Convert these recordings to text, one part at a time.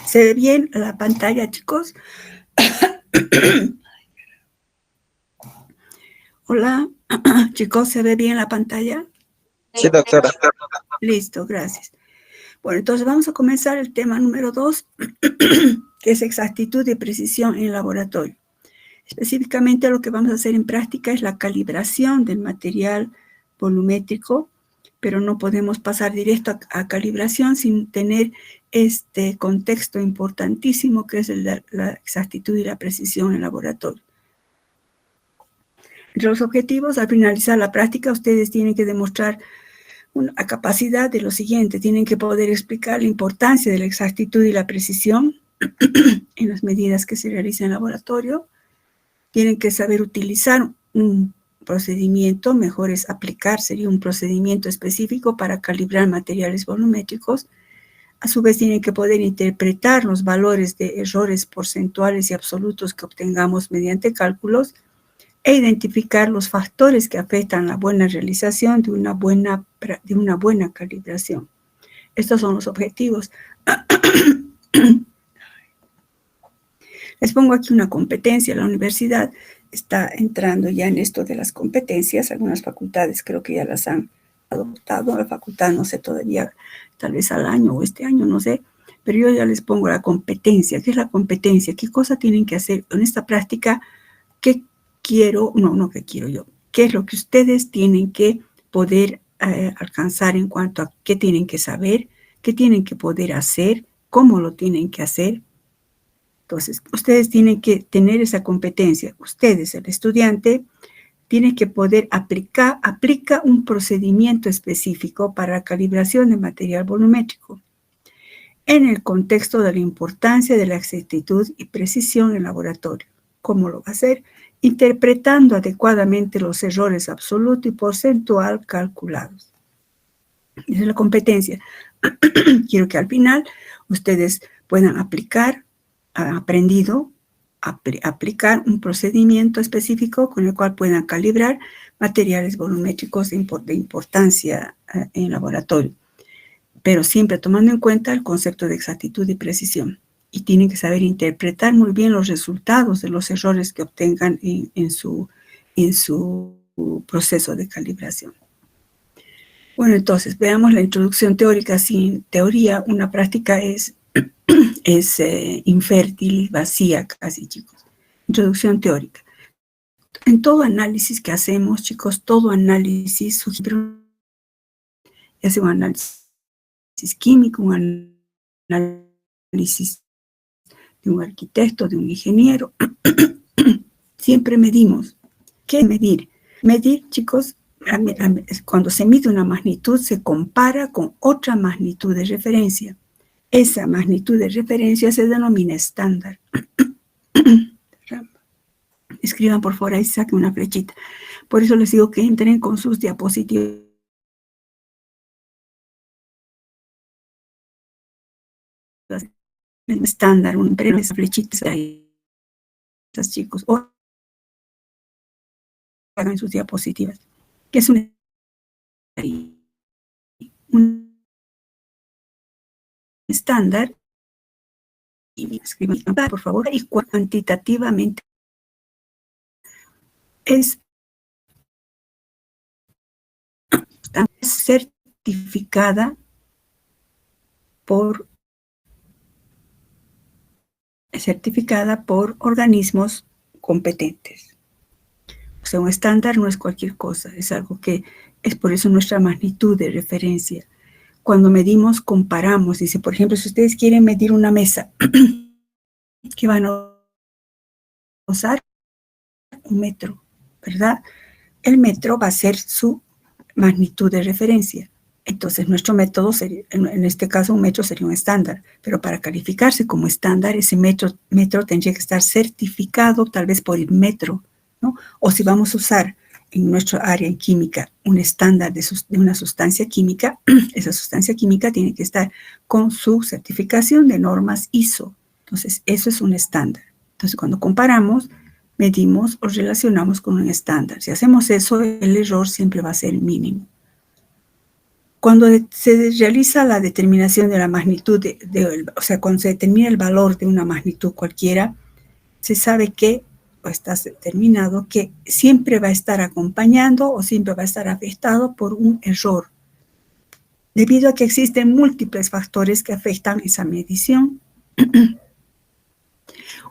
¿Se ve bien la pantalla, chicos? Hola, chicos, ¿se ve bien la pantalla? Sí, doctora. Listo, gracias. Bueno, entonces vamos a comenzar el tema número 2, que es exactitud y precisión en el laboratorio. Específicamente lo que vamos a hacer en práctica es la calibración del material volumétrico, pero no podemos pasar directo a calibración sin tener este contexto importantísimo que es la exactitud y la precisión en el laboratorio. Entre los objetivos, al finalizar la práctica, ustedes tienen que demostrar una capacidad de lo siguiente: tienen que poder explicar la importancia de la exactitud y la precisión en las medidas que se realizan en el laboratorio. Tienen que saber utilizar un procedimiento, mejor es aplicar, sería un procedimiento específico para calibrar materiales volumétricos. A su vez tienen que poder interpretar los valores de errores porcentuales y absolutos que obtengamos mediante cálculos e identificar los factores que afectan la buena realización de una buena calibración. Estos son los objetivos. Les pongo aquí una competencia. La universidad está entrando ya en esto de las competencias. Algunas facultades creo que ya las han adoptado. La facultad no sé todavía, tal vez al año o este año, no sé. Pero yo ya les pongo la competencia. ¿Qué es la competencia? ¿Qué cosa tienen que hacer en esta práctica? ¿Qué quiero? No, ¿qué quiero yo? ¿Qué es lo que ustedes tienen que poder alcanzar en cuanto a qué tienen que saber, qué tienen que poder hacer, cómo lo tienen que hacer? Entonces, ustedes tienen que tener esa competencia. Ustedes, el estudiante, tiene que poder aplica un procedimiento específico para la calibración de material volumétrico en el contexto de la importancia de la exactitud y precisión en el laboratorio. ¿Cómo lo va a hacer? Interpretando adecuadamente los errores absoluto y porcentual calculados. Esa es la competencia. Quiero que al final ustedes puedan aplicar, aplicar un procedimiento específico con el cual puedan calibrar materiales volumétricos de importancia en laboratorio, pero siempre tomando en cuenta el concepto de exactitud y precisión. Y tienen que saber interpretar muy bien los resultados de los errores que obtengan en su proceso de calibración. Bueno, entonces, veamos la introducción teórica. Sin teoría, una práctica es infértil, vacía casi, chicos. Introducción teórica. En todo análisis que hacemos, chicos, todo análisis sugiere, ya sea un análisis químico, un análisis de un arquitecto, de un ingeniero, siempre medimos. ¿Qué es medir? Medir, chicos, cuando se mide una magnitud, se compara con otra magnitud de referencia. Esa magnitud de referencia se denomina estándar. Escriban por favor, ahí saquen una flechita. Por eso les digo que entren con sus diapositivas. Estándar, pero esas flechitas ahí, esos chicos, o hagan sus diapositivas. ¿Qué es un estándar? Y escriban, por favor, y cuantitativamente es certificada por organismos competentes. O sea, un estándar no es cualquier cosa, es algo que es por eso nuestra magnitud de referencia. Cuando medimos, comparamos. Dice, por ejemplo, si ustedes quieren medir una mesa, ¿qué van a usar? Un metro, ¿verdad? El metro va a ser su magnitud de referencia. Entonces, nuestro método sería, en este caso, un metro sería un estándar, pero para calificarse como estándar, ese metro tendría que estar certificado tal vez por el metro, ¿no? O si vamos a usar en nuestra área en química un estándar de una sustancia química, esa sustancia química tiene que estar con su certificación de normas ISO. Entonces, eso es un estándar. Entonces, cuando comparamos, medimos o relacionamos con un estándar. Si hacemos eso, el error siempre va a ser mínimo. Cuando se realiza la determinación de la magnitud, o sea, cuando se determina el valor de una magnitud cualquiera, se sabe que, o está determinado, que siempre va a estar acompañando o siempre va a estar afectado por un error, debido a que existen múltiples factores que afectan esa medición.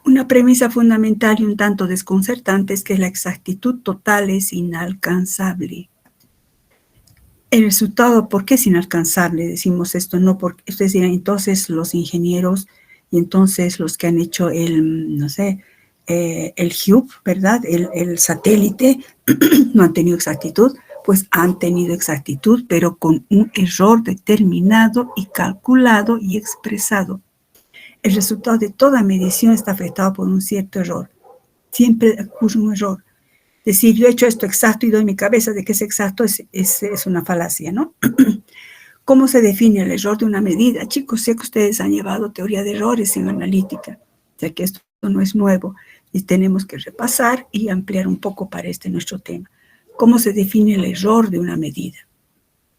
Una premisa fundamental y un tanto desconcertante es que la exactitud total es inalcanzable. El resultado, ¿por qué es inalcanzable? Decimos esto, no porque ustedes dirán, entonces los ingenieros y entonces los que han hecho el, no sé, el Hubble, ¿verdad? El satélite, no han tenido exactitud. Pues han tenido exactitud, pero con un error determinado y calculado y expresado. El resultado de toda medición está afectado por un cierto error. Siempre ocurre un error. Decir, yo he hecho esto exacto y doy mi cabeza de que es exacto es una falacia, ¿no? ¿Cómo se define el error de una medida? Chicos, sé que ustedes han llevado teoría de errores en analítica, o sea que esto no es nuevo y tenemos que repasar y ampliar un poco para nuestro tema. ¿Cómo se define el error de una medida?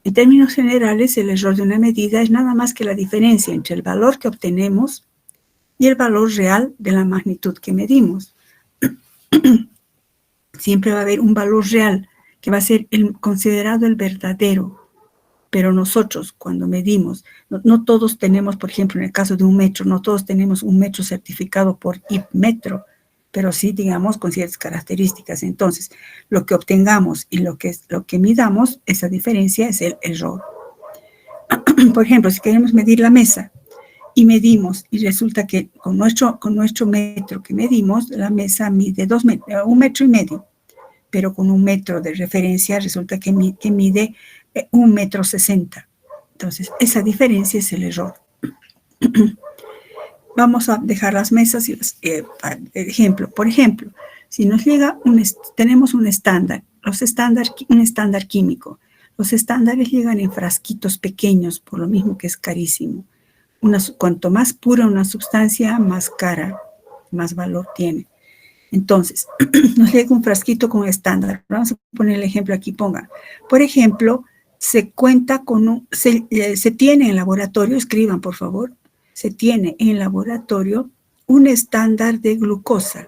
En términos generales, el error de una medida es nada más que la diferencia entre el valor que obtenemos y el valor real de la magnitud que medimos. Siempre va a haber un valor real que va a ser considerado el verdadero. Pero nosotros, cuando medimos, no todos tenemos, por ejemplo, en el caso de un metro, no todos tenemos un metro certificado por IPmetro, pero sí, digamos, con ciertas características. Entonces, lo que obtengamos y lo que midamos, esa diferencia es el error. Por ejemplo, si queremos medir la mesa y medimos, y resulta que con nuestro metro que medimos, la mesa mide 1,5 metros, pero con un metro de referencia resulta que mide 1,60 metros. Entonces, esa diferencia es el error. Vamos a dejar las mesas y ejemplo. Por ejemplo, si nos llega tenemos un estándar, un estándar químico. Los estándares llegan en frasquitos pequeños, por lo mismo que es carísimo. Cuanto más pura una sustancia, más cara, más valor tiene. Entonces, nos llega un frasquito con estándar. Vamos a poner el ejemplo aquí, pongan. Por ejemplo, se tiene en laboratorio, escriban por favor, se tiene en laboratorio un estándar de glucosa.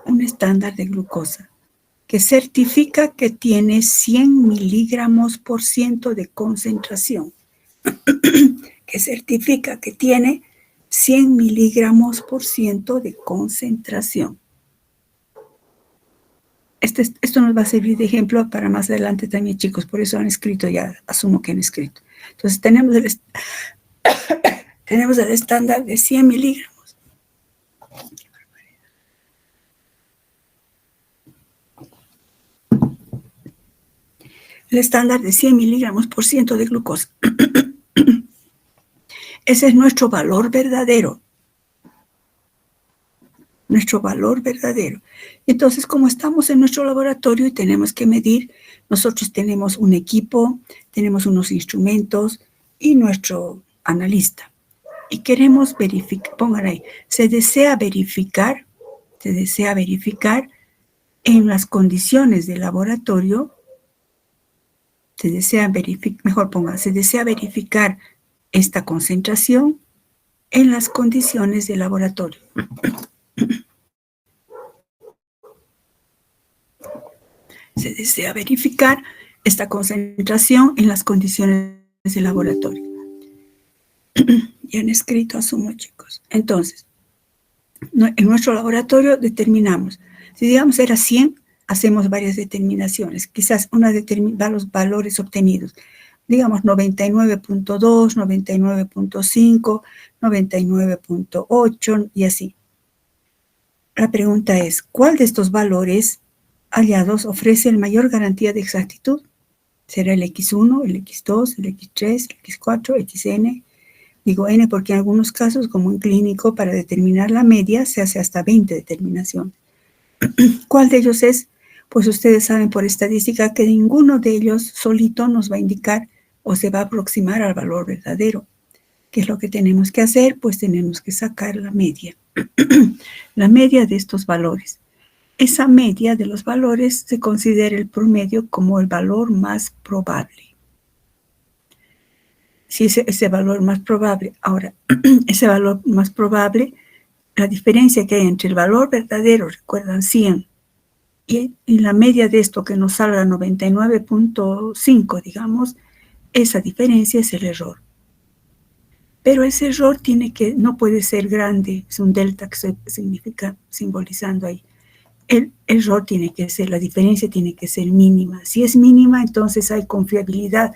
Un estándar de glucosa que certifica que tiene 100 miligramos por ciento de concentración. Que certifica que tiene 100 miligramos por ciento de concentración. Esto nos va a servir de ejemplo para más adelante también, chicos. Por eso han escrito, ya asumo que han escrito. Entonces, tenemos el estándar de 100 miligramos. El estándar de 100 miligramos por ciento de glucosa. Ese es nuestro valor verdadero. Nuestro valor verdadero. Entonces, como estamos en nuestro laboratorio y tenemos que medir, nosotros tenemos un equipo, tenemos unos instrumentos y nuestro analista. Y queremos verificar, pongan ahí, se desea verificar en las condiciones del laboratorio, se desea verificar esta concentración en las condiciones del laboratorio. Se desea verificar esta concentración en las condiciones del laboratorio. Ya han escrito, asumo, chicos. Entonces, en nuestro laboratorio determinamos. Si digamos era 100, hacemos varias determinaciones. Quizás va los valores obtenidos. Digamos 99.2, 99.5, 99.8 y así. La pregunta es, ¿cuál de estos valores hallados ofrece el mayor garantía de exactitud? ¿Será el X1, el X2, el X3, el X4, XN? Digo N porque en algunos casos, como en clínico, para determinar la media se hace hasta 20 determinaciones. ¿Cuál de ellos es? Pues ustedes saben por estadística que ninguno de ellos solito nos va a indicar o se va a aproximar al valor verdadero. ¿Qué es lo que tenemos que hacer? Pues tenemos que sacar la media. La media de estos valores. Esa media de los valores se considera el promedio como el valor más probable. si ese valor más probable. Ahora, ese valor más probable, la diferencia que hay entre el valor verdadero, recuerdan, 100, y la media de esto que nos salga 99.5, digamos, esa diferencia es el error. Pero ese error no puede ser grande, es un delta que se significa simbolizando ahí. El error tiene que ser, la diferencia tiene que ser mínima. Si es mínima, entonces hay confiabilidad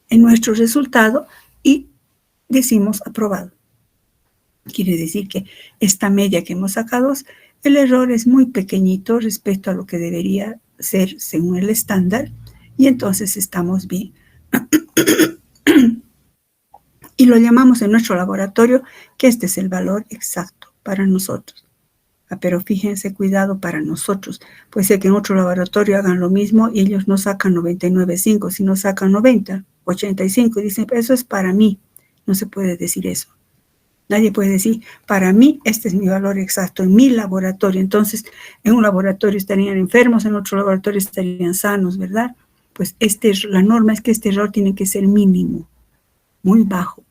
en nuestro resultado y decimos aprobado. Quiere decir que esta media que hemos sacado, el error es muy pequeñito respecto a lo que debería ser según el estándar, y entonces estamos bien. Y lo llamamos en nuestro laboratorio que este es el valor exacto para nosotros. Pero fíjense, cuidado, para nosotros. Puede ser que en otro laboratorio hagan lo mismo y ellos no sacan 99.5, sino sacan 90, 85, y dicen, eso es para mí. No se puede decir eso. Nadie puede decir, para mí, este es mi valor exacto en mi laboratorio. Entonces, en un laboratorio estarían enfermos, en otro laboratorio estarían sanos, ¿verdad? Pues la norma es que este error tiene que ser mínimo, muy bajo.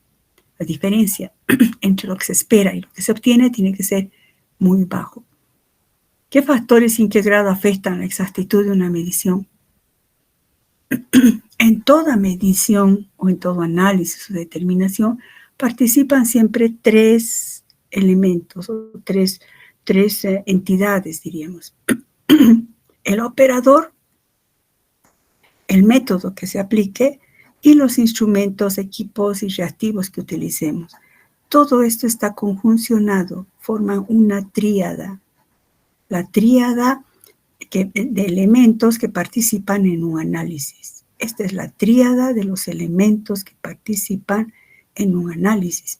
La diferencia entre lo que se espera y lo que se obtiene tiene que ser muy bajo. ¿Qué factores sin qué grado afectan la exactitud de una medición? En toda medición o en todo análisis o determinación participan siempre tres elementos o tres entidades, diríamos. El operador, el método que se aplique y los instrumentos, equipos y reactivos que utilicemos. Todo esto está conjuncionado, forman una tríada. La tríada de elementos que participan en un análisis. Esta es la tríada de los elementos que participan en un análisis.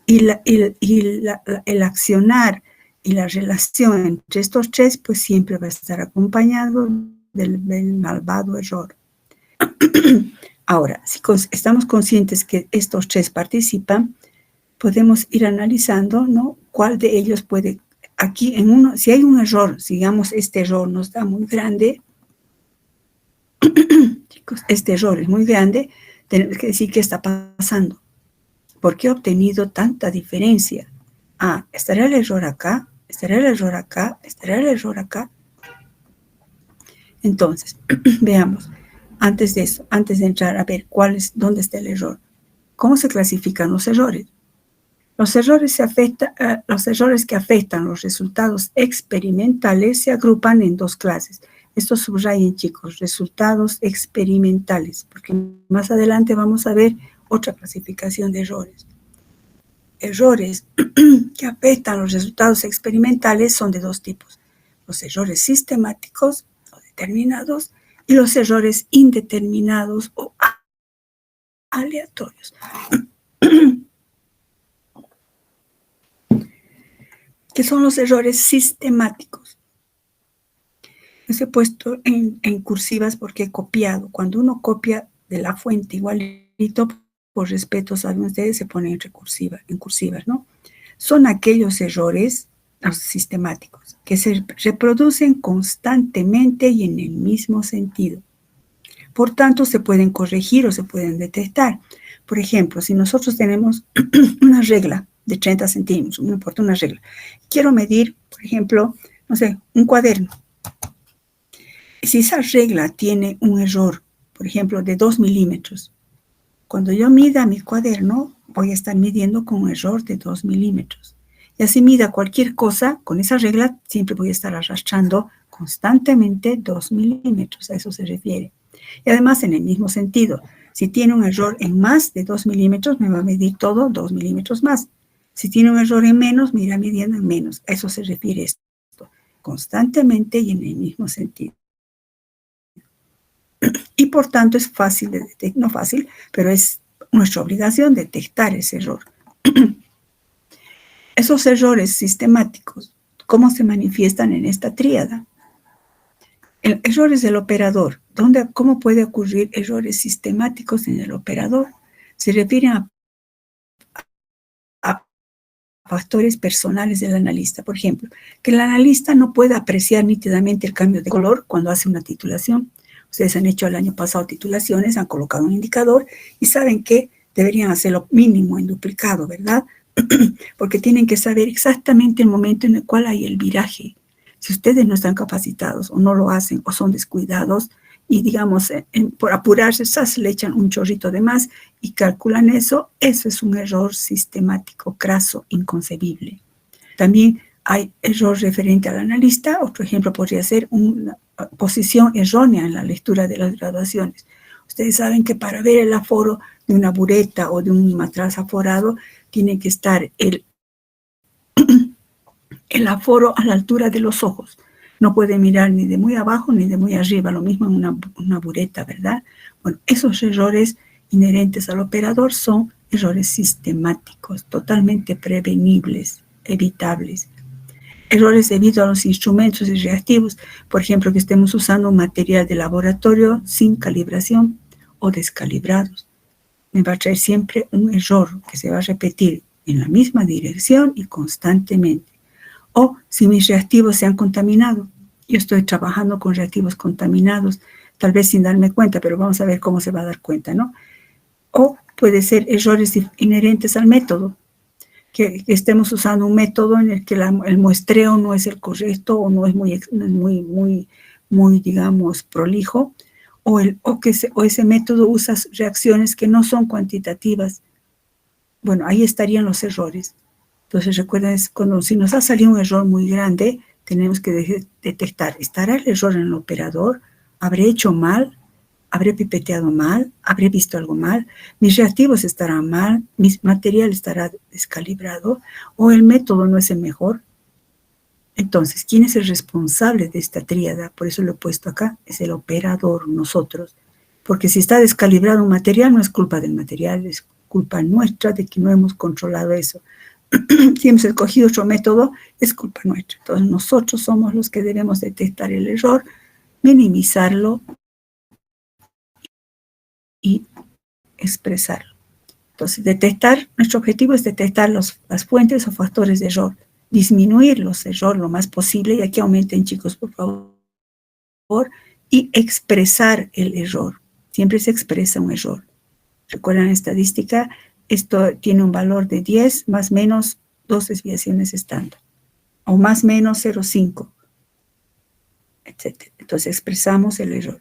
El accionar y la relación entre estos tres, pues siempre va a estar acompañado del malvado error. Ahora, si estamos conscientes que estos tres participan, podemos ir analizando, ¿no?, cuál de ellos puede. Aquí, si hay un error, digamos, este error nos da muy grande, chicos, este error es muy grande, tenemos que decir qué está pasando. ¿Por qué he obtenido tanta diferencia? ¿Estará el error acá? ¿Estará el error acá? ¿Estará el error acá? Entonces, veamos, antes de eso, antes de entrar a ver dónde está el error, ¿cómo se clasifican los errores? Los errores que afectan los resultados experimentales se agrupan en dos clases. Esto subrayen, chicos, resultados experimentales, porque más adelante vamos a ver otra clasificación de errores. Errores que afectan los resultados experimentales son de dos tipos: los errores sistemáticos o determinados y los errores indeterminados o aleatorios. ¿Qué son los errores sistemáticos? Los he puesto en cursivas porque he copiado. Cuando uno copia de la fuente igualito, por respeto, saben ustedes, se pone en cursivas, ¿no? Son aquellos errores sistemáticos que se reproducen constantemente y en el mismo sentido. Por tanto, se pueden corregir o se pueden detectar. Por ejemplo, si nosotros tenemos una regla de 30 centímetros, no importa, una regla. Quiero medir, por ejemplo, no sé, un cuaderno. Si esa regla tiene un error, por ejemplo, de 2 milímetros, cuando yo mida mi cuaderno, voy a estar midiendo con un error de 2 milímetros. Y así mida cualquier cosa, con esa regla siempre voy a estar arrastrando constantemente 2 milímetros, a eso se refiere. Y además, en el mismo sentido, si tiene un error en más de 2 milímetros, me va a medir todo 2 milímetros más. Si tiene un error en menos, me irá midiendo en menos. A eso se refiere esto, constantemente y en el mismo sentido. Y por tanto es fácil de detectar, no fácil, pero es nuestra obligación detectar ese error. Esos errores sistemáticos, ¿cómo se manifiestan en esta tríada? Errores del operador. ¿Cómo puede ocurrir errores sistemáticos en el operador? Se refieren a factores personales del analista. Por ejemplo, que el analista no pueda apreciar nítidamente el cambio de color cuando hace una titulación, Ustedes han hecho el año pasado titulaciones, han colocado un indicador y saben que deberían hacerlo mínimo en duplicado, ¿verdad? Porque tienen que saber exactamente el momento en el cual hay el viraje. Si ustedes no están capacitados o no lo hacen o son descuidados y, digamos, por apurarse, le echan un chorrito de más y calculan eso es un error sistemático, craso, inconcebible. También hay error referente al analista. Otro ejemplo podría ser una posición errónea en la lectura de las graduaciones. Ustedes saben que para ver el aforo de una bureta o de un matraz aforado, tiene que estar el aforo a la altura de los ojos. No puede mirar ni de muy abajo ni de muy arriba, lo mismo en una bureta, ¿verdad? Bueno, esos errores inherentes al operador son errores sistemáticos, totalmente prevenibles, evitables. Errores debido a los instrumentos y reactivos, por ejemplo, que estemos usando un material de laboratorio sin calibración o descalibrados. Me va a traer siempre un error que se va a repetir en la misma dirección y constantemente. O si mis reactivos se han contaminado. Yo estoy trabajando con reactivos contaminados, tal vez sin darme cuenta, pero vamos a ver cómo se va a dar cuenta, ¿no? O puede ser errores inherentes al método, que estemos usando un método en el que el muestreo no es el correcto o no es muy digamos, prolijo, o ese método usa reacciones que no son cuantitativas. Bueno, ahí estarían los errores. Entonces, recuerden, si nos ha salido un error muy grande, tenemos que detectar, ¿estará el error en el operador? ¿Habré hecho mal? ¿Habré pipeteado mal? ¿Habré visto algo mal? ¿Mis reactivos estarán mal? ¿Mi material estará descalibrado? ¿O el método no es el mejor? Entonces, ¿quién es el responsable de esta tríada? Por eso lo he puesto acá, es el operador, nosotros. Porque si está descalibrado un material, no es culpa del material, es culpa nuestra de que no hemos controlado eso. Si hemos escogido otro método, es culpa nuestra. Entonces, nosotros somos los que debemos detectar el error, minimizarlo y expresarlo. Entonces, nuestro objetivo es detectar las fuentes o factores de error, disminuir los errores lo más posible, y aquí aumenten, chicos, por favor, y expresar el error. Siempre se expresa un error. Recuerdan la estadística, esto tiene un valor de 10 más menos 2 desviaciones estándar, o más menos 0,5, etc. Entonces expresamos el error.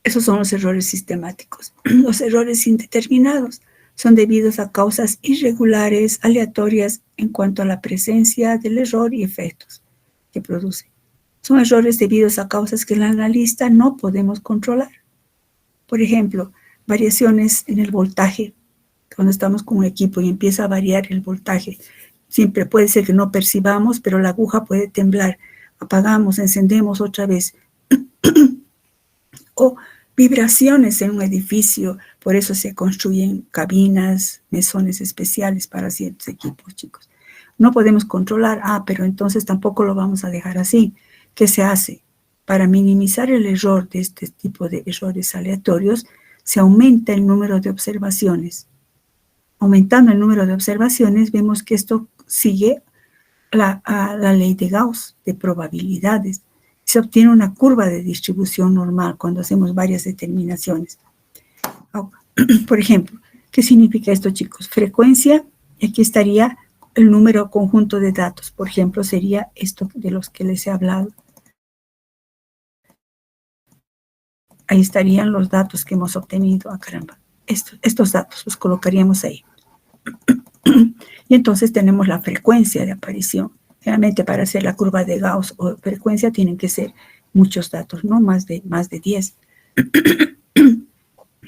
Esos son los errores sistemáticos. Los errores indeterminados son debidos a causas irregulares, aleatorias en cuanto a la presencia del error y efectos que produce. Son errores debidos a causas que el analista no podemos controlar. Por ejemplo, variaciones en el voltaje. Cuando estamos con un equipo y empieza a variar el voltaje, siempre puede ser que no percibamos, pero la aguja puede temblar. Apagamos, encendemos otra vez. O vibraciones en un edificio, por eso se construyen cabinas, mesones especiales para ciertos equipos, chicos. No podemos controlar, pero entonces tampoco lo vamos a dejar así. ¿Qué se hace? Para minimizar el error de este tipo de errores aleatorios, se aumenta el número de observaciones. Aumentando el número de observaciones, vemos que esto sigue a la ley de Gauss, de probabilidades. Se obtiene una curva de distribución normal cuando hacemos varias determinaciones. Por ejemplo, ¿qué significa esto, chicos? Frecuencia, y aquí estaría el número conjunto de datos. Por ejemplo, sería esto de los que les he hablado. Ahí estarían los datos que hemos obtenido. Caramba, estos datos los colocaríamos ahí. Y entonces tenemos la frecuencia de aparición. Realmente para hacer la curva de Gauss o frecuencia tienen que ser muchos datos, ¿no? Más de 10.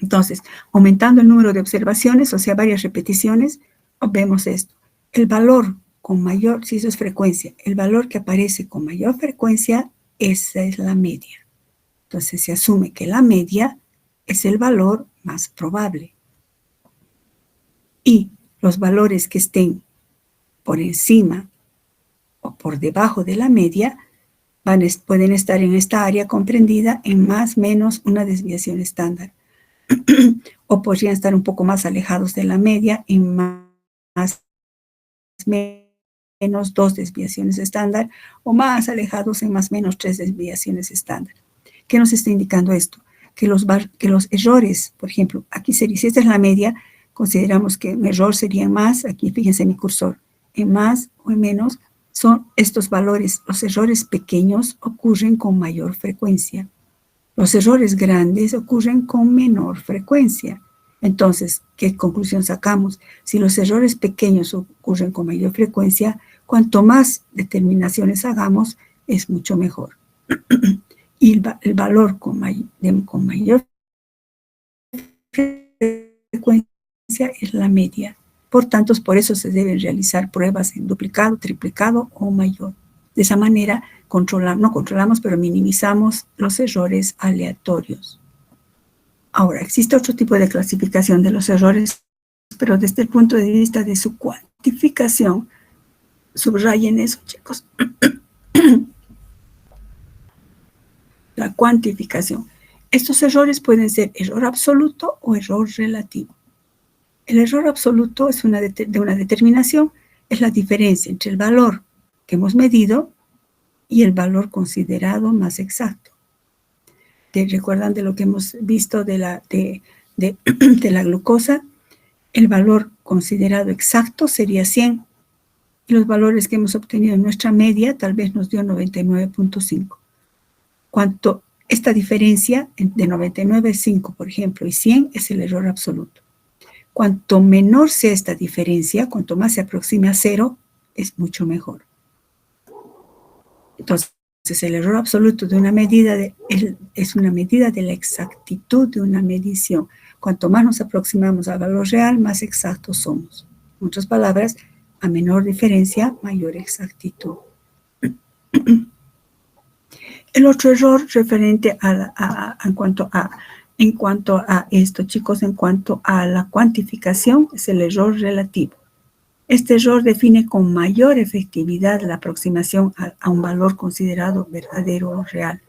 Entonces, aumentando el número de observaciones, o sea, varias repeticiones, vemos esto. El valor con mayor, si eso es frecuencia, el valor que aparece con mayor frecuencia, esa es la media. Entonces, se asume que la media es el valor más probable. Y los valores que estén por encima o por debajo de la media pueden estar en esta área comprendida en más o menos una desviación estándar. O podrían estar un poco más alejados de la media en más menos 2 desviaciones estándar, o más alejados en más o menos 3 desviaciones estándar. ¿Qué nos está indicando esto? Que los errores, por ejemplo, aquí sería, si esta es la media, consideramos que un error sería en más, aquí fíjense mi cursor, en más o en menos, son estos valores. Los errores pequeños ocurren con mayor frecuencia. Los errores grandes ocurren con menor frecuencia. Entonces, ¿qué conclusión sacamos? Si los errores pequeños ocurren con mayor frecuencia, cuanto más determinaciones hagamos, es mucho mejor. Y el valor con mayor frecuencia es la media. Por tanto, por eso se deben realizar pruebas en duplicado, triplicado o mayor. De esa manera, no controlamos, pero minimizamos los errores aleatorios. Ahora, existe otro tipo de clasificación de los errores, pero desde el punto de vista de su cuantificación, subrayen eso, chicos. La cuantificación. Estos errores pueden ser error absoluto o error relativo. El error absoluto es de una determinación, es la diferencia entre el valor que hemos medido y el valor considerado más exacto. ¿Recuerdan de lo que hemos visto de la glucosa? El valor considerado exacto sería 100 y los valores que hemos obtenido en nuestra media tal vez nos dio 99.5. Cuanto esta diferencia de 99.5, por ejemplo, y 100 es el error absoluto. Cuanto menor sea esta diferencia, cuanto más se aproxime a 0, es mucho mejor. Entonces, el error absoluto de una medida es una medida de la exactitud de una medición. Cuanto más nos aproximamos al valor real, más exactos somos. En otras palabras, a menor diferencia, mayor exactitud. El otro error referente en cuanto a esto, chicos, en cuanto a la cuantificación, es el error relativo. Este error define con mayor efectividad la aproximación a un valor considerado verdadero o real.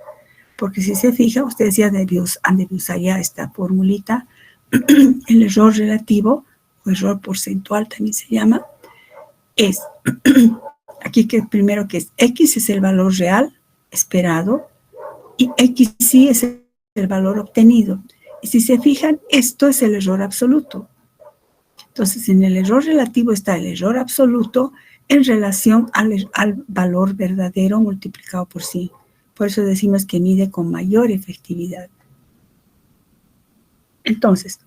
Porque si se fija, ustedes ya han de usar ya esta formulita, el error relativo, o error porcentual también se llama, es, aquí que primero que es X es el valor real esperado, y XY es el valor obtenido. Y si se fijan, esto es el error absoluto. Entonces, en el error relativo está el error absoluto en relación al valor verdadero multiplicado por 100. Por eso decimos que mide con mayor efectividad. Entonces,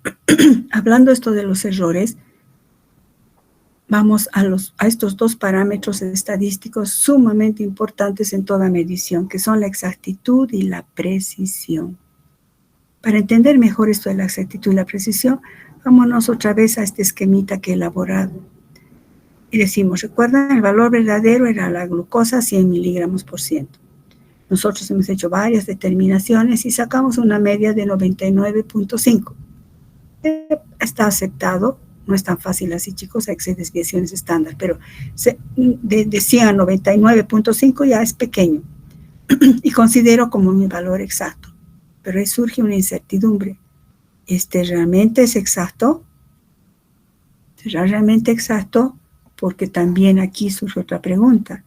hablando esto de los errores, vamos a estos dos parámetros estadísticos sumamente importantes en toda medición, que son la exactitud y la precisión. Para entender mejor esto de la exactitud y la precisión, vámonos otra vez a este esquemita que he elaborado. Y decimos, ¿recuerdan? El valor verdadero era la glucosa 100 miligramos por ciento. Nosotros hemos hecho varias determinaciones y sacamos una media de 99.5. Está aceptado. No es tan fácil así, chicos, hay que hacer desviaciones estándar, pero de 100 a 99.5 ya es pequeño. Y considero como mi valor exacto. Pero ahí surge una incertidumbre. ¿Realmente es exacto? ¿Será realmente exacto? Porque también aquí surge otra pregunta.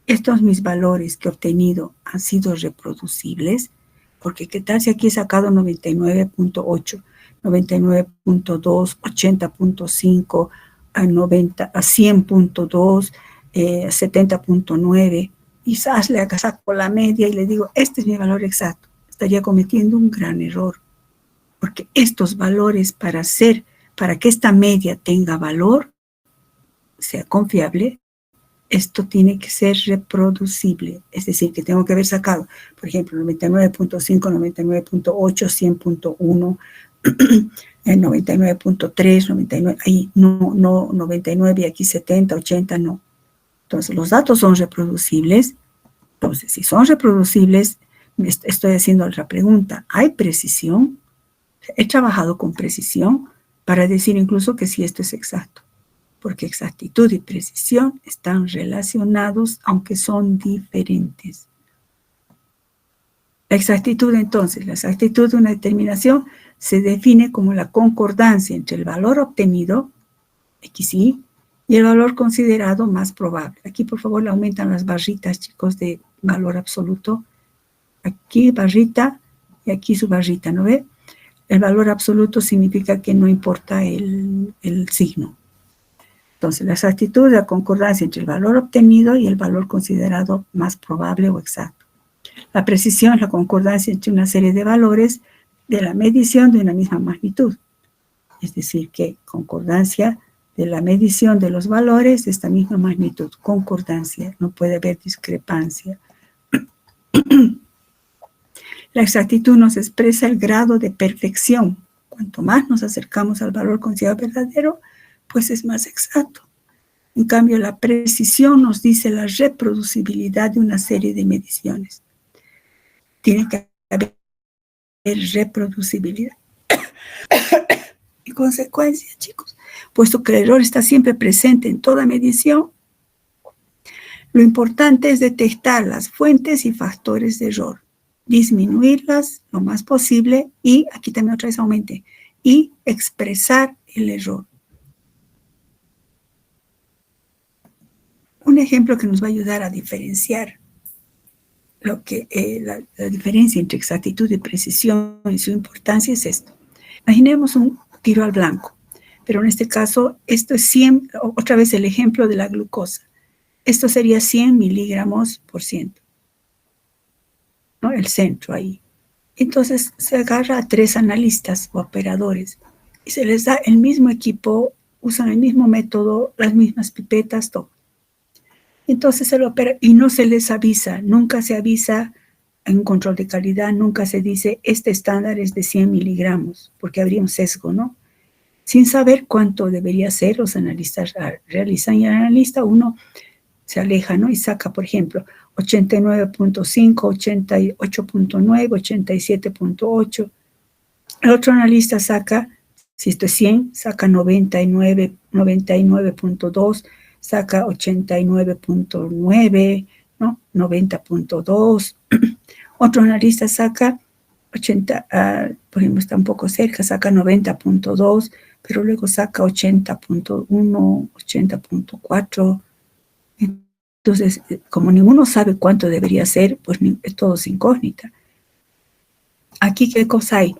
¿Estos mis valores que he obtenido han sido reproducibles? Porque ¿qué tal si aquí he sacado 99.8, 99.2, 80.5, a 100.2, 70.9? Quizás le saco la media y le digo, este es mi valor exacto. Estaría cometiendo un gran error. Porque estos valores para que esta media tenga valor, sea confiable, esto tiene que ser reproducible. Es decir, que tengo que haber sacado, por ejemplo, 99.5, 99.8, 100.1, 99.3, 99, ahí no, 99 y aquí 70, 80, no. Entonces, los datos son reproducibles. Entonces, si son reproducibles, estoy haciendo otra pregunta. ¿Hay precisión? He trabajado con precisión para decir incluso que sí, esto es exacto, porque exactitud y precisión están relacionados, aunque son diferentes. La exactitud, entonces, la exactitud de una determinación se define como la concordancia entre el valor obtenido, XY, y el valor considerado más probable. Aquí, por favor, le aumentan las barritas, chicos, de valor absoluto. Aquí, barrita, y aquí su barrita, ¿no ve? El valor absoluto significa que no importa el signo. Entonces, la exactitud es la concordancia entre el valor obtenido y el valor considerado más probable o exacto. La precisión es la concordancia entre una serie de valores de la medición de una misma magnitud. Es decir, que concordancia de la medición de los valores de esta misma magnitud. Concordancia, no puede haber discrepancia. La exactitud nos expresa el grado de perfección. Cuanto más nos acercamos al valor considerado verdadero, pues es más exacto. En cambio, la precisión nos dice la reproducibilidad de una serie de mediciones. Tiene que haber reproducibilidad. En consecuencia, chicos, puesto que el error está siempre presente en toda medición, lo importante es detectar las fuentes y factores de error, disminuirlas lo más posible y, aquí también otra vez aumente, y expresar el error. Un ejemplo que nos va a ayudar a diferenciar lo que la diferencia entre exactitud y precisión y su importancia es esto. Imaginemos un tiro al blanco, pero en este caso, esto es 100, otra vez el ejemplo de la glucosa. Esto sería 100 miligramos por ciento, ¿no? El centro ahí. Entonces se agarra a 3 analistas o operadores y se les da el mismo equipo, usan el mismo método, las mismas pipetas, todo. Entonces se lo opera y no se les avisa, nunca se avisa en un control de calidad, nunca se dice este estándar es de 100 miligramos, porque habría un sesgo, ¿no? Sin saber cuánto debería ser, los analistas realizan y el analista uno se aleja, ¿no? Y saca, por ejemplo, 89.5, 88.9, 87.8. El otro analista saca, si esto es 100, saca 99, 99.2, saca 89.9, ¿no? 90.2. Otro analista saca 80, por ejemplo, está un poco cerca, saca 90.2, pero luego saca 80.1, 80.4. Entonces, como ninguno sabe cuánto debería ser, pues todo es incógnita. Aquí, ¿qué cosa hay?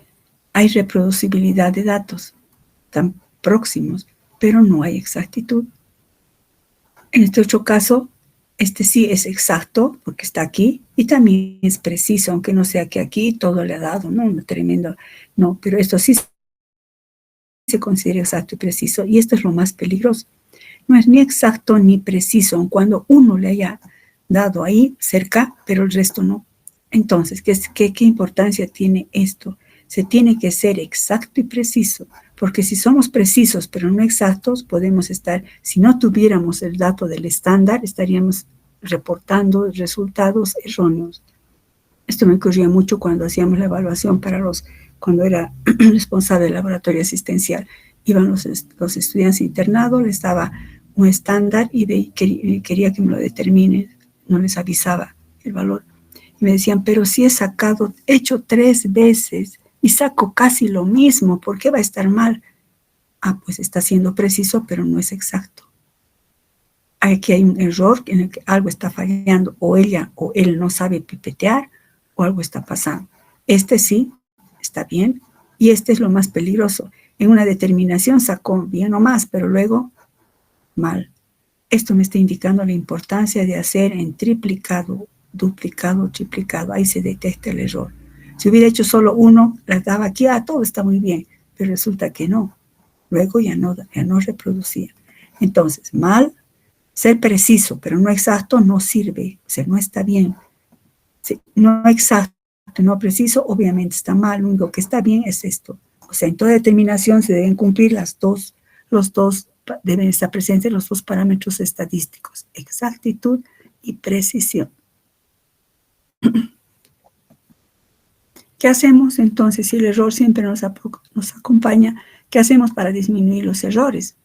Hay reproducibilidad de datos tan próximos, pero no hay exactitud. En este otro caso, este sí es exacto, porque está aquí, y también es preciso, aunque no sea que aquí todo le ha dado, ¿no? Un tremendo, no, pero esto sí se considera exacto y preciso, y esto es lo más peligroso. No es ni exacto ni preciso, aun cuando uno le haya dado ahí cerca, pero el resto no. Entonces, ¿qué importancia tiene esto? Se tiene que ser exacto y preciso, porque si somos precisos pero no exactos, podemos estar, si no tuviéramos el dato del estándar, estaríamos reportando resultados erróneos. Esto me ocurría mucho cuando hacíamos la evaluación cuando era responsable del laboratorio asistencial. Iban los estudiantes internados, les daba un estándar y quería que me lo determine, no les avisaba el valor. Y me decían, pero si he hecho 3 veces y saco casi lo mismo, ¿por qué va a estar mal? Pues está siendo preciso, pero no es exacto. Aquí hay un error en el que algo está fallando, o ella o él no sabe pipetear, o algo está pasando. Este sí, está bien, y este es lo más peligroso. En una determinación sacó bien o más, pero luego mal. Esto me está indicando la importancia de hacer en triplicado, duplicado, triplicado. Ahí se detecta el error. Si hubiera hecho solo uno, las daba aquí, todo está muy bien, pero resulta que no. Luego ya no reproducía. Entonces, mal, ser preciso, pero no exacto, no sirve, o sea, no está bien. Sí, no exacto, no preciso, obviamente está mal. Lo único que está bien es esto. O sea, en toda determinación se deben cumplir deben estar presentes los 2 parámetros estadísticos, exactitud y precisión. ¿Qué hacemos entonces si el error siempre nos acompaña? ¿Qué hacemos para disminuir los errores?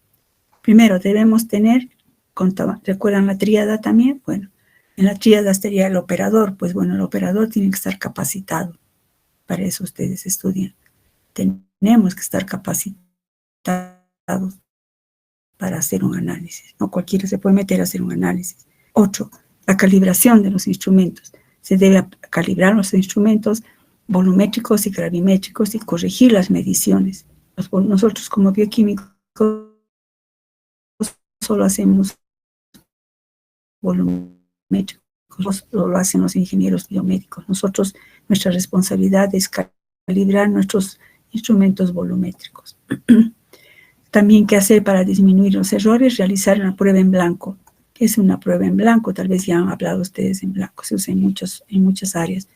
Primero, debemos tener, ¿recuerdan la tríada también? Bueno, en la tríada estaría el operador. Pues bueno, el operador tiene que estar capacitado. Para eso ustedes estudian. Tenemos que estar capacitados para hacer un análisis. No cualquiera se puede meter a hacer un análisis. 8, la calibración de los instrumentos. Se debe calibrar los instrumentos volumétricos y gravimétricos y corregir las mediciones. Nosotros como bioquímicos solo hacemos volumétricos, lo hacen los ingenieros biomédicos. Nosotros, nuestra responsabilidad es calibrar nuestros instrumentos volumétricos. También, ¿qué hacer para disminuir los errores? Realizar una prueba en blanco. ¿Qué es una prueba en blanco? Tal vez ya han hablado ustedes en blanco, se usa en muchas áreas.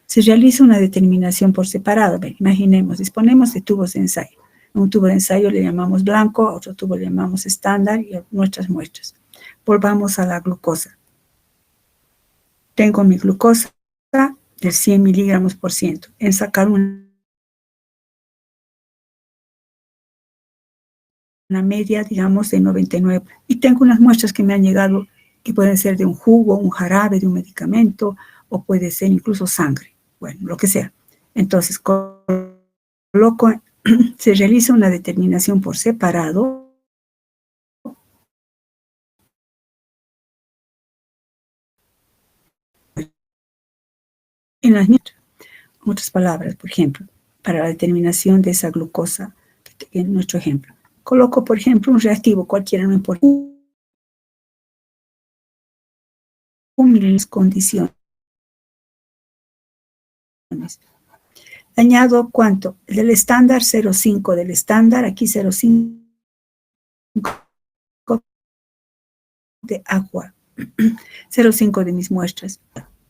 Se realiza una determinación por separado. Ven, imaginemos, disponemos de tubos de ensayo. A un tubo de ensayo le llamamos blanco, a otro tubo le llamamos estándar y a nuestras muestras. Volvamos a la glucosa. Tengo mi glucosa de 100 miligramos por ciento. En sacar una media, digamos, de 99. Y tengo unas muestras que me han llegado que pueden ser de un jugo, un jarabe, de un medicamento, o puede ser incluso sangre. Bueno, lo que sea. Entonces, se realiza una determinación por separado. En otras palabras, por ejemplo, para la determinación de esa glucosa, en nuestro ejemplo, coloco, por ejemplo, un reactivo, cualquiera, no importa, condiciones. Añado, ¿cuánto? Del estándar 0,5 del estándar, aquí 0,5 de agua, 0,5 de mis muestras.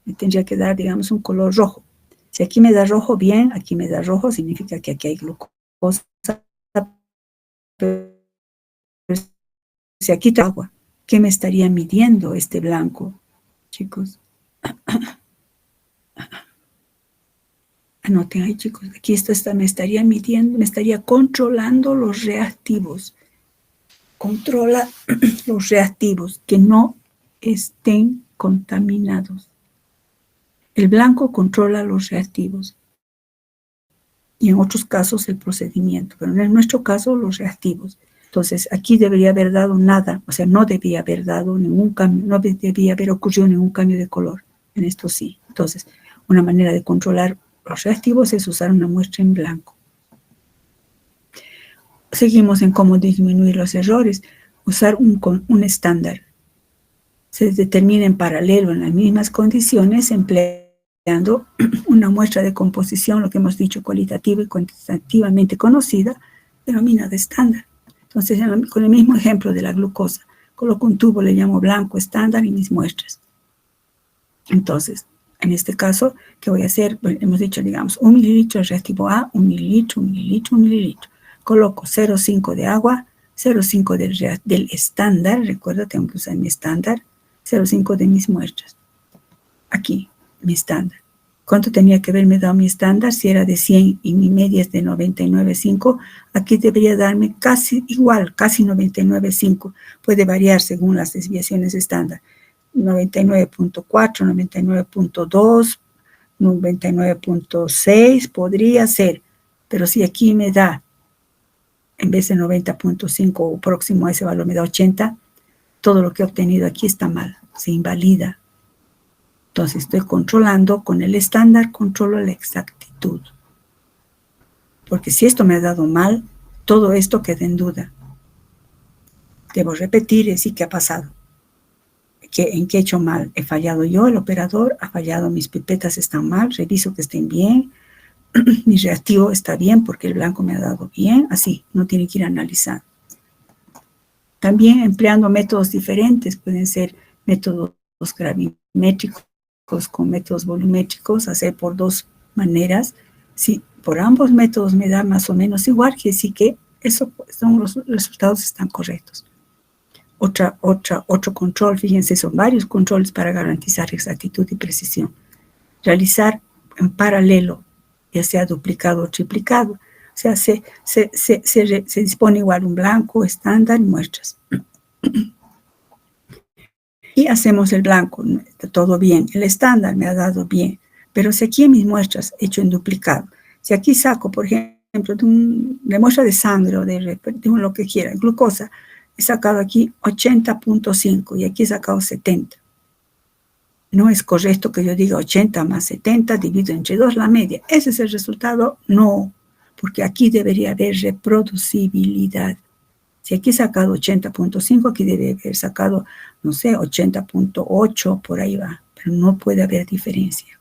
Me tendría que dar, digamos, un color rojo. Si aquí me da rojo, bien, aquí me da rojo, significa que aquí hay glucosa. Pero si aquí está agua, ¿qué me estaría midiendo este blanco, chicos? Anoten ahí, chicos. Aquí me estaría midiendo, me estaría controlando los reactivos. Controla los reactivos que no estén contaminados. El blanco controla los reactivos. Y en otros casos el procedimiento, pero en nuestro caso los reactivos. Entonces, aquí debería haber dado nada, o sea, no debía haber dado ningún cambio, no debía haber ocurrido ningún cambio de color. En esto sí. Entonces, una manera de controlar los reactivos es usar una muestra en blanco. Seguimos en cómo disminuir los errores. Usar un estándar. Se determina en paralelo en las mismas condiciones empleando una muestra de composición, lo que hemos dicho, cualitativa y cuantitativamente conocida, denominada estándar. Entonces, con el mismo ejemplo de la glucosa, coloco un tubo, le llamo blanco estándar y mis muestras. Entonces, en este caso, ¿qué voy a hacer? Bueno, hemos dicho, digamos, 1 mililitro de reactivo A, 1 mililitro, 1 mililitro, 1 mililitro. Coloco 0,5 de agua, 0,5 del estándar, recuerda, tengo que usar mi estándar, 0,5 de mis muestras. Aquí, mi estándar. ¿Cuánto tenía que haberme dado mi estándar? Si era de 100 y mi media es de 99,5, aquí debería darme casi igual, casi 99,5. Puede variar según las desviaciones estándar. 99,4, 99,2, 99,6 podría ser. Pero si aquí me da, en vez de 90,5 o próximo a ese valor me da 80, todo lo que he obtenido aquí está mal, se invalida. Entonces estoy controlando con el estándar, controlo la exactitud. Porque si esto me ha dado mal, todo esto queda en duda. Debo repetir y decir qué ha pasado. ¿En qué he hecho mal? ¿He fallado yo, el operador? ¿Ha fallado? ¿Mis pipetas están mal? Reviso que estén bien. Mi reactivo está bien porque el blanco me ha dado bien. Así, no tiene que ir analizando. También empleando métodos diferentes. Pueden ser métodos gravimétricos con métodos volumétricos, hacer por dos maneras. Si por ambos métodos me da más o menos igual, quiere decir que los resultados están correctos. Otro control, fíjense, son varios controles para garantizar exactitud y precisión. Realizar en paralelo, ya sea duplicado o triplicado. O sea, se dispone igual un blanco, estándar y muestras. Y hacemos el blanco, está todo bien. El estándar me ha dado bien. Pero si aquí en mis muestras he hecho en duplicado, si aquí saco, por ejemplo, de muestra de sangre o de lo que quiera, glucosa, he sacado aquí 80,5 y aquí he sacado 70. No es correcto que yo diga 80 más 70 dividido entre 2 la media. ¿Ese es el resultado? No, porque aquí debería haber reproducibilidad. Si aquí he sacado 80.5, aquí debe haber sacado, no sé, 80.8, por ahí va. Pero no puede haber diferencia.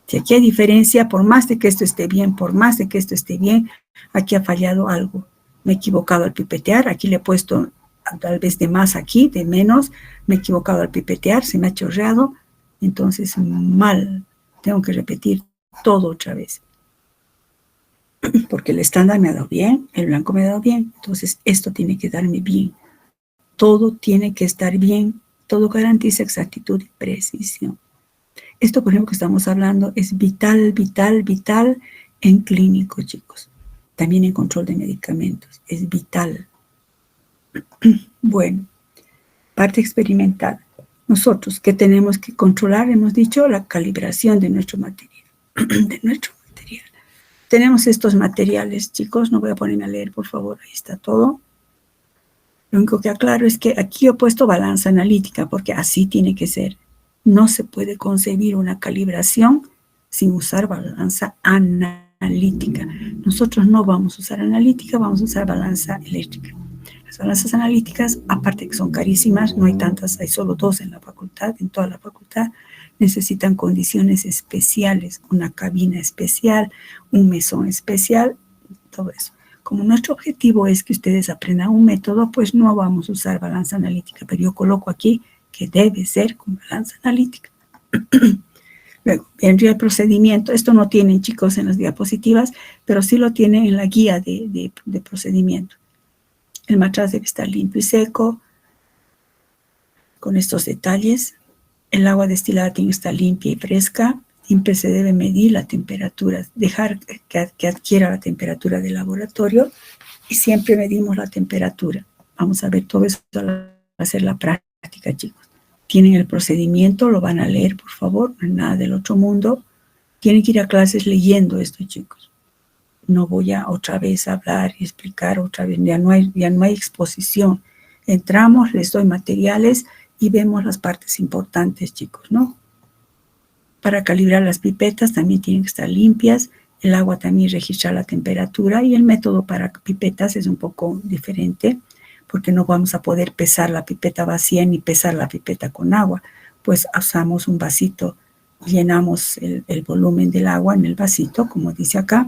Si aquí hay diferencia, por más de que esto esté bien, por más de que esto esté bien, aquí ha fallado algo. Me he equivocado al pipetear, aquí le he puesto tal vez de más aquí, de menos, me he equivocado al pipetear, se me ha chorreado, entonces mal, tengo que repetir todo otra vez. Porque el estándar me ha dado bien, el blanco me ha dado bien, entonces esto tiene que darme bien. Todo tiene que estar bien, todo garantiza exactitud y precisión. Esto, por ejemplo, que estamos hablando es vital, vital, vital en clínico, chicos. También en control de medicamentos, es vital. Bueno, parte experimental. Nosotros, ¿qué tenemos que controlar? Hemos dicho la calibración de nuestro material. Tenemos estos materiales, chicos, no voy a ponerme a leer, por favor, ahí está todo. Lo único que aclaro es que aquí he puesto balanza analítica, porque así tiene que ser. No se puede concebir una calibración sin usar balanza analítica. Nosotros no vamos a usar analítica, vamos a usar balanza eléctrica. Las balanzas analíticas, aparte que son carísimas, no hay tantas, hay solo 2 en la facultad, en toda la facultad, necesitan condiciones especiales, una cabina especial, un mesón especial, todo eso. Como nuestro objetivo es que ustedes aprendan un método, pues no vamos a usar balanza analítica, pero yo coloco aquí que debe ser con balanza analítica. Luego, vendría el procedimiento. Esto no tienen, chicos, en las diapositivas, pero sí lo tienen en la guía de procedimiento. El matraz debe estar limpio y seco, con estos detalles. El agua destilada tiene que estar limpia y fresca. Siempre se debe medir la temperatura, dejar que adquiera la temperatura del laboratorio y siempre medimos la temperatura. Vamos a ver todo eso al hacer la práctica, chicos. Tienen el procedimiento, lo van a leer, por favor, no es nada del otro mundo. Tienen que ir a clases leyendo esto, chicos. No voy a otra vez hablar y explicar otra vez, ya no hay exposición. Entramos, les doy materiales y vemos las partes importantes, chicos, ¿no? Para calibrar las pipetas también tienen que estar limpias, el agua también registra la temperatura y el método para pipetas es un poco diferente porque no vamos a poder pesar la pipeta vacía ni pesar la pipeta con agua, pues usamos un vasito, llenamos el volumen del agua en el vasito, como dice acá,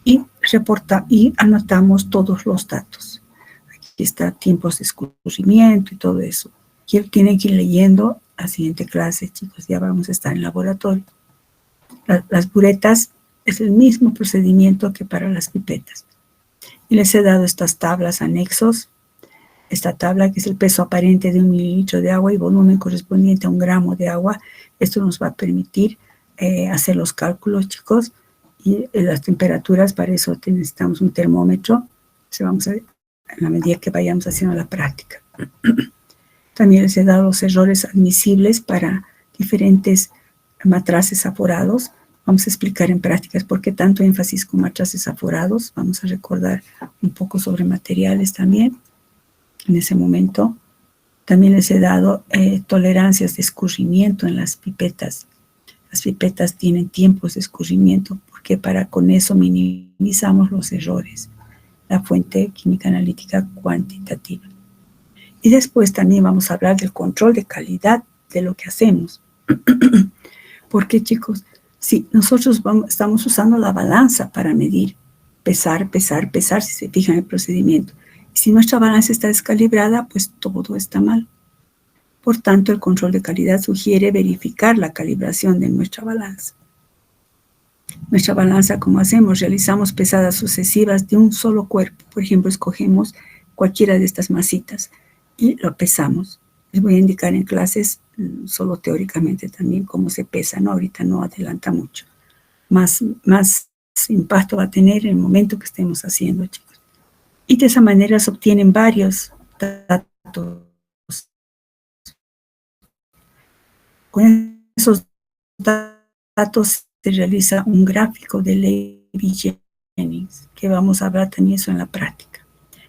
y anotamos todos los datos. Aquí está tiempos de escurrimiento y todo eso. Tienen que ir leyendo la siguiente clase, chicos, ya vamos a estar en laboratorio. Las buretas es el mismo procedimiento que para las pipetas. Y les he dado estas tablas anexos. Esta tabla que es el peso aparente de 1 mililitro de agua y volumen correspondiente a 1 gramo de agua. Esto nos va a permitir hacer los cálculos, chicos. Y las temperaturas, para eso necesitamos un termómetro. Vamos a ver en la medida que vayamos haciendo la práctica. También les he dado los errores admisibles para diferentes matraces aforados. Vamos a explicar en prácticas por qué tanto énfasis con matraces aforados. Vamos a recordar un poco sobre materiales también. En ese momento también les he dado tolerancias de escurrimiento en las pipetas. Las pipetas tienen tiempos de escurrimiento porque con eso minimizamos los errores. La fuente química analítica cuantitativa. Y después también vamos a hablar del control de calidad de lo que hacemos. Porque, chicos, si nosotros estamos usando la balanza para medir, pesar, si se fijan en el procedimiento. Y si nuestra balanza está descalibrada, pues todo está mal. Por tanto, el control de calidad sugiere verificar la calibración de nuestra balanza. Nuestra balanza, ¿cómo hacemos? Realizamos pesadas sucesivas de un solo cuerpo. Por ejemplo, escogemos cualquiera de estas masitas y lo pesamos. Les voy a indicar en clases, solo teóricamente también, cómo se pesa, ¿no? Ahorita no adelanta mucho. Más impacto va a tener en el momento que estemos haciendo, chicos. Y de esa manera se obtienen varios datos. Con esos datos se realiza un gráfico de Levy-Jennings, que vamos a hablar también eso en la práctica.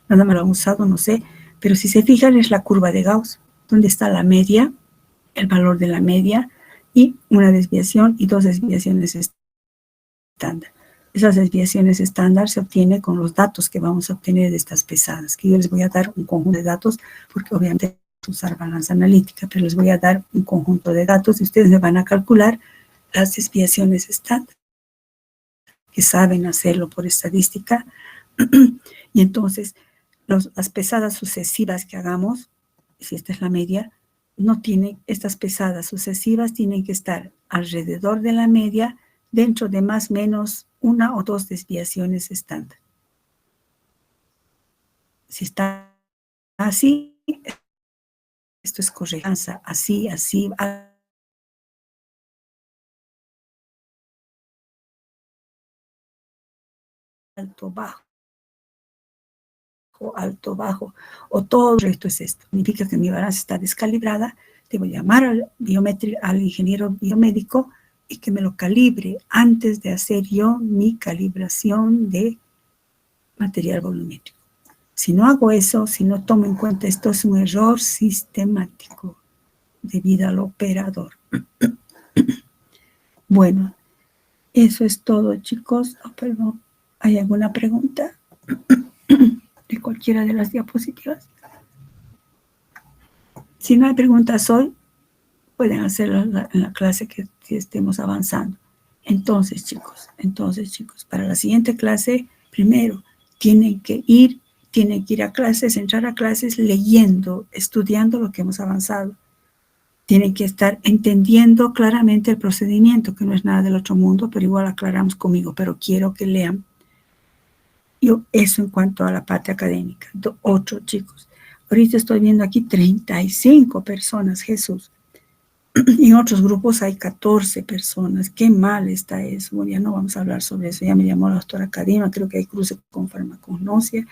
Nada más lo han usado, no sé, pero si se fijan es la curva de Gauss, donde está la media el valor de la media y una desviación y 2 desviaciones estándar. Esas desviaciones estándar se obtienen con los datos que vamos a obtener de estas pesadas, que yo les voy a dar un conjunto de datos, porque obviamente usar balanza analítica, pero les voy a dar un conjunto de datos y ustedes me van a calcular las desviaciones estándar, que saben hacerlo por estadística. Y entonces las pesadas sucesivas que hagamos, si esta es la media, no tienen, estas pesadas sucesivas tienen que estar alrededor de la media, dentro de más o menos 1 o 2 desviaciones estándar. Si está así, esto es correcto, así, alto, bajo, o todo el resto es esto. Significa que mi balanza está descalibrada, debo llamar al ingeniero biomédico y que me lo calibre antes de hacer yo mi calibración de material volumétrico. Si no hago eso, si no tomo en cuenta esto, es un error sistemático debido al operador. Bueno, eso es todo, chicos. Oh, perdón. ¿Hay alguna pregunta de cualquiera de las diapositivas? Si no hay preguntas hoy, pueden hacerlo en la clase que estemos avanzando. Entonces, chicos, para la siguiente clase, primero, tienen que ir a clases, entrar a clases leyendo, estudiando lo que hemos avanzado. Tienen que estar entendiendo claramente el procedimiento, que no es nada del otro mundo, pero igual aclaramos conmigo, pero quiero que lean. Eso en cuanto a la parte académica. 8, chicos. Ahorita estoy viendo aquí 35 personas, Jesús. Y en otros grupos hay 14 personas. Qué mal está eso. Bueno, ya no vamos a hablar sobre eso. Ya me llamó la doctora Cadima. Creo que hay cruce con farmacognosia.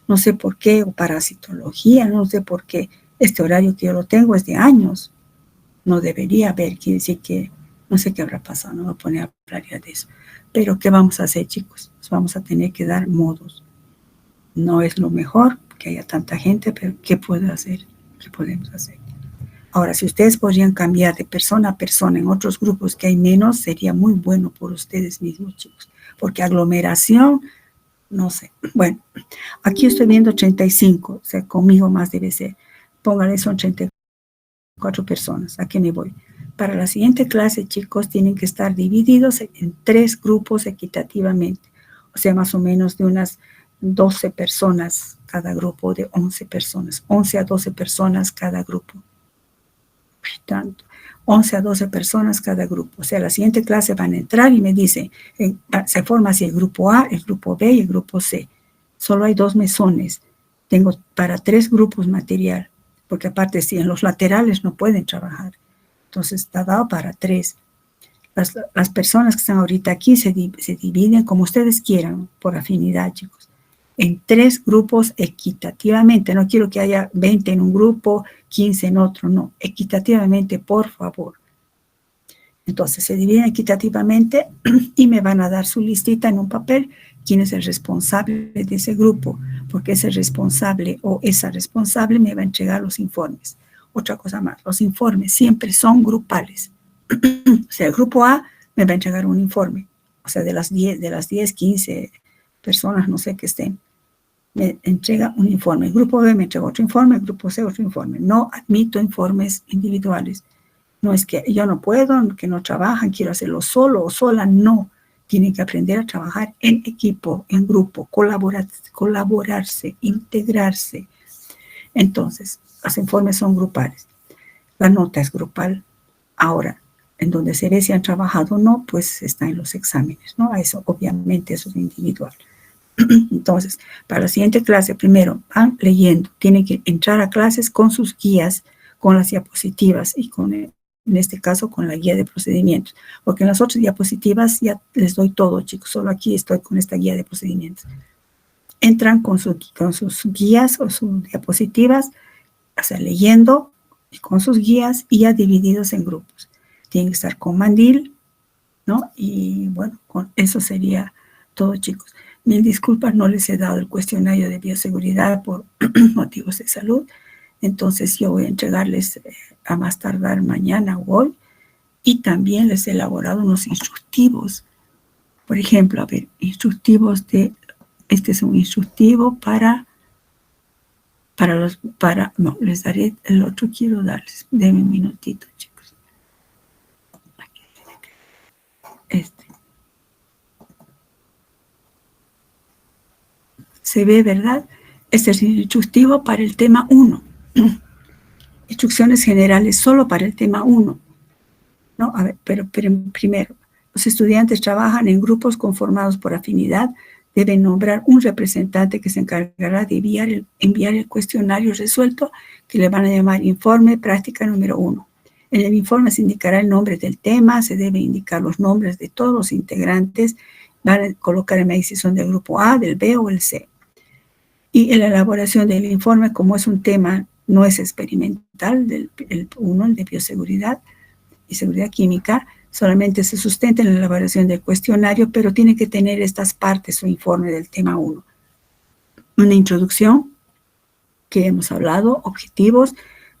No sé por qué. O parasitología. No sé por qué. Este horario que yo lo tengo es de años. No debería haber. Quiere decir que no sé qué habrá pasado. No me voy a poner a hablar ya de eso. Pero ¿qué vamos a hacer, chicos? Nos vamos a tener que dar modos. No es lo mejor que haya tanta gente, pero ¿qué puedo hacer? ¿Qué podemos hacer? Ahora, si ustedes podrían cambiar de persona a persona en otros grupos que hay menos, sería muy bueno por ustedes mismos, chicos. Porque aglomeración, no sé. Bueno, aquí estoy viendo 35, o sea, conmigo más debe ser. Pónganle, son 34 personas. ¿A qué me voy? Para la siguiente clase, chicos, tienen que estar divididos en 3 grupos equitativamente. O sea, más o menos de unas 12 personas cada grupo, de 11 personas. 11 a 12 personas cada grupo. Tanto, 11 a 12 personas cada grupo. O sea, la siguiente clase van a entrar y me dicen, se forma así el grupo A, el grupo B y el grupo C. Solo hay 2 mesones. Tengo para 3 grupos material, porque aparte si en los laterales no pueden trabajar. Entonces está dado para 3. Las personas que están ahorita aquí se dividen como ustedes quieran, por afinidad, chicos, en 3 grupos equitativamente. No quiero que haya 20 en un grupo, 15 en otro, no, equitativamente, por favor. Entonces se dividen equitativamente y me van a dar su listita en un papel, quién es el responsable de ese grupo, porque ese responsable o esa responsable me va a entregar los informes. Otra cosa más, los informes siempre son grupales. O sea, el grupo A me va a entregar un informe, o sea, de las 10, 15 personas, no sé qué estén, me entrega un informe. El grupo B me entrega otro informe, el grupo C otro informe. No admito informes individuales. No es que yo no puedo, que no trabajan, quiero hacerlo solo o sola, no. Tienen que aprender a trabajar en equipo, en grupo, colaborarse, integrarse. Entonces, los informes son grupales. La nota es grupal. Ahora, en donde se ve si han trabajado o no, pues está en los exámenes, ¿no? Eso, obviamente, eso es individual. Entonces, para la siguiente clase, primero van leyendo, tienen que entrar a clases con sus guías, con las diapositivas y en este caso con la guía de procedimientos, porque en las otras diapositivas ya les doy todo, chicos, solo aquí estoy con esta guía de procedimientos. Entran con sus guías o sus diapositivas, o sea, leyendo con sus guías y ya divididos en grupos. Tienen que estar con mandil, ¿no? Y bueno, con eso sería todo, chicos. Mil disculpas, no les he dado el cuestionario de bioseguridad por motivos de salud. Entonces yo voy a entregarles a más tardar mañana o hoy, y también les he elaborado unos instructivos. Por ejemplo, a ver, instructivos de, este es un instructivo no, les daré el otro, quiero darles, denme un minutito, chicos. Se ve, ¿verdad? Este es el instructivo para el tema 1. Instrucciones generales solo para el tema 1. ¿No? A ver, pero primero, los estudiantes trabajan en grupos conformados por afinidad, deben nombrar un representante que se encargará de enviar el cuestionario resuelto, que le van a llamar informe práctica número 1. En el informe se indicará el nombre del tema, se deben indicar los nombres de todos los integrantes, van a colocar en si son del grupo A, del B o el C. Y en la elaboración del informe, como es un tema, no es experimental, el 1, el de bioseguridad y seguridad química, solamente se sustenta en la elaboración del cuestionario, pero tiene que tener estas partes o informe del tema 1. Una introducción, que hemos hablado, objetivos,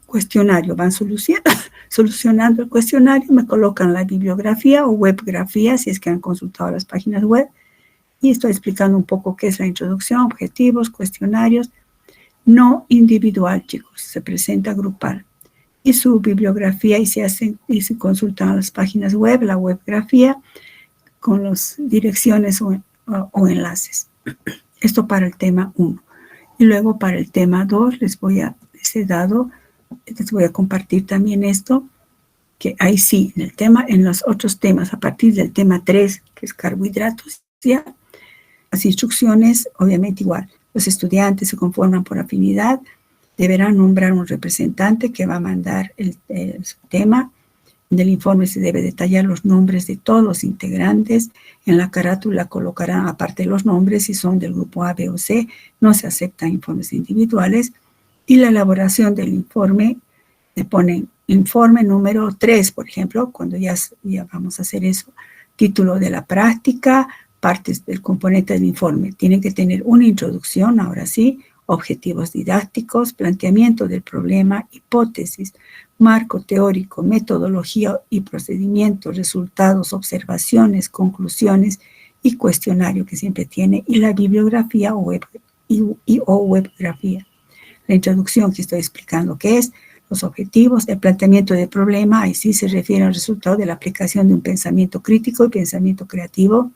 cuestionario, van solucionando el cuestionario, me colocan la bibliografía o webgrafía, si es que han consultado las páginas web, y estoy explicando un poco qué es la introducción, objetivos, cuestionarios, no individual, chicos, se presenta grupal. Y su bibliografía, y se consultan las páginas web, la webgrafía, con las direcciones o enlaces. Esto para el tema 1. Y luego para el tema 2 les voy a compartir también esto, que ahí sí, en los otros temas, a partir del tema 3, que es carbohidratos, ya, las instrucciones, obviamente igual, los estudiantes se conforman por afinidad, deberán nombrar un representante que va a mandar su tema. En el informe se debe detallar los nombres de todos los integrantes. En la carátula colocarán, aparte de los nombres, si son del grupo A, B o C, no se aceptan informes individuales. Y la elaboración del informe, le ponen informe número 3, por ejemplo, cuando ya vamos a hacer eso. Título de la práctica, partes del componente del informe. Tienen que tener una introducción, ahora sí, objetivos didácticos, planteamiento del problema, hipótesis, marco teórico, metodología y procedimiento, resultados, observaciones, conclusiones y cuestionario que siempre tiene, y la bibliografía o webgrafía. La introducción que estoy explicando qué es, los objetivos, el planteamiento del problema, ahí sí se refiere al resultado de la aplicación de un pensamiento crítico y pensamiento creativo.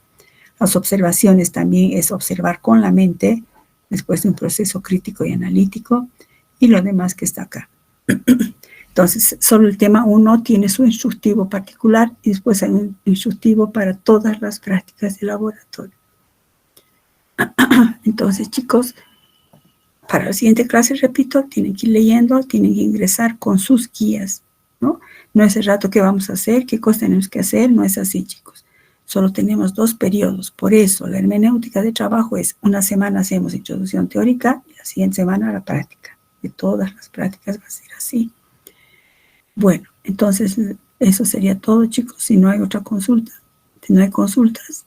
Las observaciones también es observar con la mente, después de un proceso crítico y analítico, y lo demás que está acá. Entonces, solo el tema 1 tiene su instructivo particular, y después hay un instructivo para todas las prácticas de laboratorio. Entonces, chicos, para la siguiente clase, repito, tienen que ir leyendo, tienen que ingresar con sus guías, ¿no? No es el rato que vamos a hacer, qué cosas tenemos que hacer, no es así, chicos. Solo tenemos 2 periodos, por eso la hermenéutica de trabajo es una semana hacemos introducción teórica y la siguiente semana la práctica. De todas las prácticas va a ser así. Bueno, entonces eso sería todo, chicos. Si no hay otra consulta, si no hay consultas.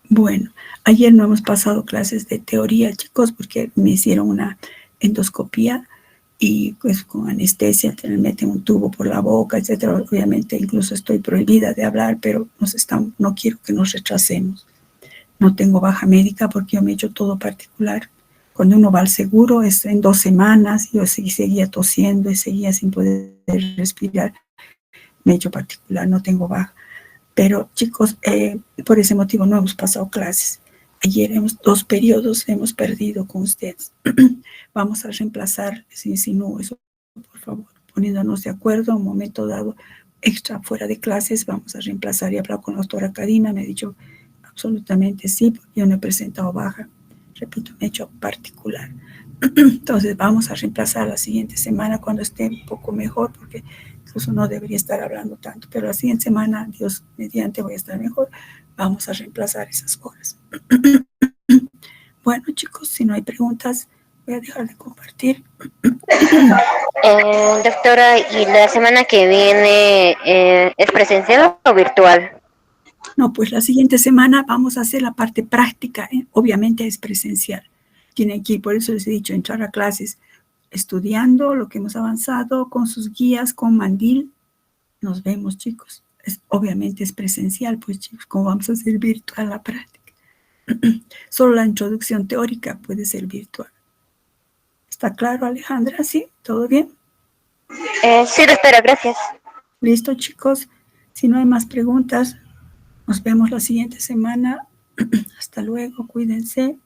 Bueno, ayer no hemos pasado clases de teoría, chicos, porque me hicieron una endoscopía y pues con anestesia, te meten un tubo por la boca, etcétera. Obviamente incluso estoy prohibida de hablar, pero no quiero que nos retrasemos. No tengo baja médica porque yo me he hecho todo particular. Cuando uno va al seguro es en 2 semanas, yo seguía tosiendo y seguía sin poder respirar. Me he hecho particular, no tengo baja. Pero chicos, por ese motivo no hemos pasado clases. Ayer 2 periodos hemos perdido con ustedes. Vamos a reemplazar, les insinúo eso, por favor, poniéndonos de acuerdo, un momento dado extra fuera de clases, vamos a reemplazar. Y he hablado con la doctora Cadina, me ha dicho absolutamente sí, porque yo no he presentado baja. Repito, me he hecho particular. Entonces vamos a reemplazar la siguiente semana cuando esté un poco mejor, porque incluso no debería estar hablando tanto, pero la siguiente semana, Dios mediante, voy a estar mejor. Vamos a reemplazar esas horas. Bueno, chicos, si no hay preguntas, voy a dejar de compartir. Doctora, ¿y la semana que viene es presencial o virtual? No, pues la siguiente semana vamos a hacer la parte práctica, ¿eh? Obviamente es presencial. Tienen que ir, por eso les he dicho, entrar a clases estudiando lo que hemos avanzado, con sus guías, con mandil. Nos vemos, chicos. Obviamente es presencial, pues chicos, ¿cómo vamos a hacer virtual la práctica? Solo la introducción teórica puede ser virtual. ¿Está claro, Alejandra? ¿Sí? ¿Todo bien? Sí, doctora, gracias. Listo, chicos. Si no hay más preguntas, nos vemos la siguiente semana. Hasta luego, cuídense.